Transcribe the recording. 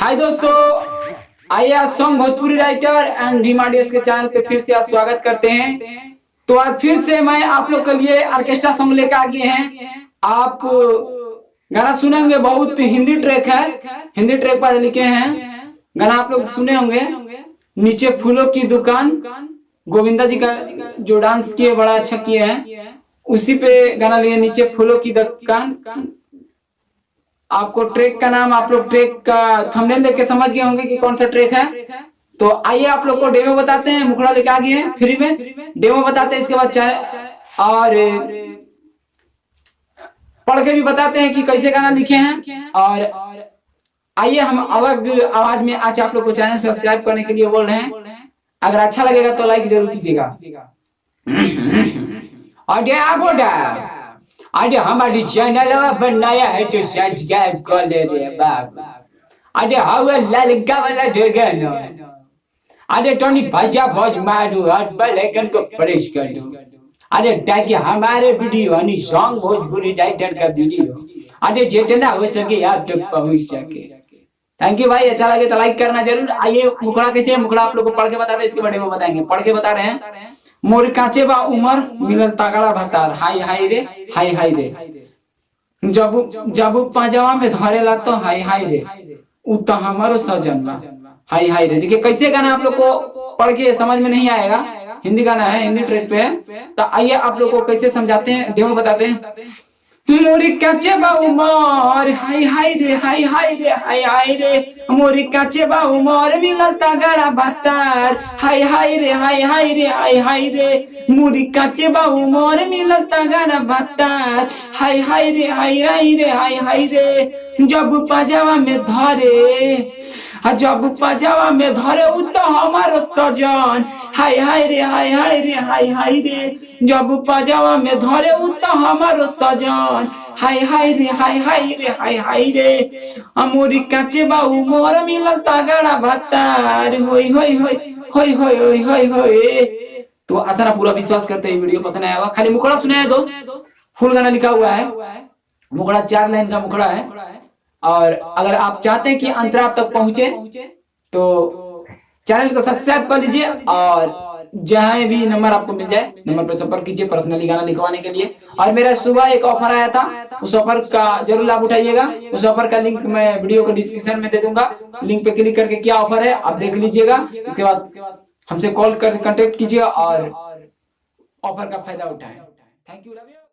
हाय दोस्तों, आइए आज सॉन्ग भोजपुरी राइटर एंड डीमार्डियस के चैनल पे फिर से आप स्वागत करते हैं। तो आज फिर से मैं आप लोग के लिए ऑर्केस्ट्रा सॉन्ग लेकर आ गए हैं। आप गाना सुने होंगे, बहुत हिंदी ट्रैक है, हिंदी ट्रैक पर लिखे हैं गाना, आप लोग सुने होंगे। नीचे फूलों की दुकान, गोविंदा जी का जो डांस किए बड़ा अच्छा किए हैं, उसी पे गाना लिए नीचे फूलों की दुकान। आपको ट्रैक का नाम, आप लोग ट्रैक का थंबनेल देख के समझ गए होंगे कि कौन सा ट्रैक है। तो आइए आप लोग को डेमो बताते हैं। मुखड़ा लेके आ गए हैं, फ्री में डेमो बताते हैं, इसके बाद और पढ़ के भी बताते हैं कि कैसे गाना लिखे हैं। और आइए हम अलग आवाज में आज आप लोग को चैनल सब्सक्राइब करने के लिए बोल रहे हैं। अगर अच्छा लगेगा तो लाइक जरूर कीजिएगा। अरे हमारी चैनल बनाया है तो सब्सक्राइब कर ले रे बाबा। अरे हवा ललका वाला ढेगन, अरे टोनी भजा भोज मारू और बेल आइकन को प्रेस कर दो। अरे ताकि हमारे वीडियो यानी सॉन्ग भोजपुरी राइटर का वीडियो अरे जितना हो सके आप तक पहुंच सके। थैंक यू भाई, अच्छा लगे तो लाइक करना जरूर। आइए मुखड़ा कैसे है, मुखड़ा आप लोग को पढ़ के बताते हैं, इसके बारे में बताएंगे। पढ़ के बता रहे हैं। मोर काचे बा उमर मिलल तगड़ा भतार, हाय हाय रे हाय हाय रे। जब जब पाजामा में धरेला तो हाय हाय रे, उ तो हमारो सजन बा, हाय हाय रे। देखिए कैसे गाना आप लोग को पढ़ के समझ में नहीं आएगा, हिंदी गाना है, हिंदी ट्रैक पे है। तो आइए आप लोग को कैसे समझाते हैं, डेमो बताते हैं। मोरी काचे बा उमर हाय हाय रे हाय हाय रे हाय हाय रे। मोरी काचे बा उमर मिलल तगड़ा भतार, हाय हाय रे हाय हाय रे हाय हाय रे। मोरी काचे बा उमर मिलल तगड़ा भतार, हाय हाय रे हाय हाय रे हाय हाय रे। जब पजामा में धरे, जब पजामा में धरे उ तो हमारो सजन, हाय हाय रे हाय हाय रे हाय हाय रे। जब पजामा में धरे उ तो हमारो सजन, हाय हाय रे हाय हाय रे हाय हाय रे। मोरी काचे बा उमर मिलल तगड़ा भतार, होय होय होय होय होय होय होय होय। तो आशा ना पूरा विश्वास करते हैं वीडियो पसंद आया होगा। खाली मुखड़ा सुना है दोस्त, फुल गाना लिखा हुआ है। मुखड़ा 4 लाइन का मुखड़ा है। और अगर आप चाहते हैं कि अंतरा आप तक पहुंचे तो चैनल को सब्सक्राइब कर लीजिए, और जहां भी नंबर आपको मिल जाए नंबर पर संपर्क कीजिए पर्सनली गाना लिखवाने के लिए। और मेरा सुबह एक ऑफर आया था, उस ऑफर का जरूर लाभ उठाइएगा। उस ऑफर का लिंक मैं वीडियो को डिस्क्रिप्शन में दे दूंगा। लिंक पे क्लिक करके क्या ऑफर है आप देख लीजिएगा। इसके बाद हमसे कॉल कर कांटेक्ट कीजिए और ऑफर का फायदा उठाएं। Thank you, love you.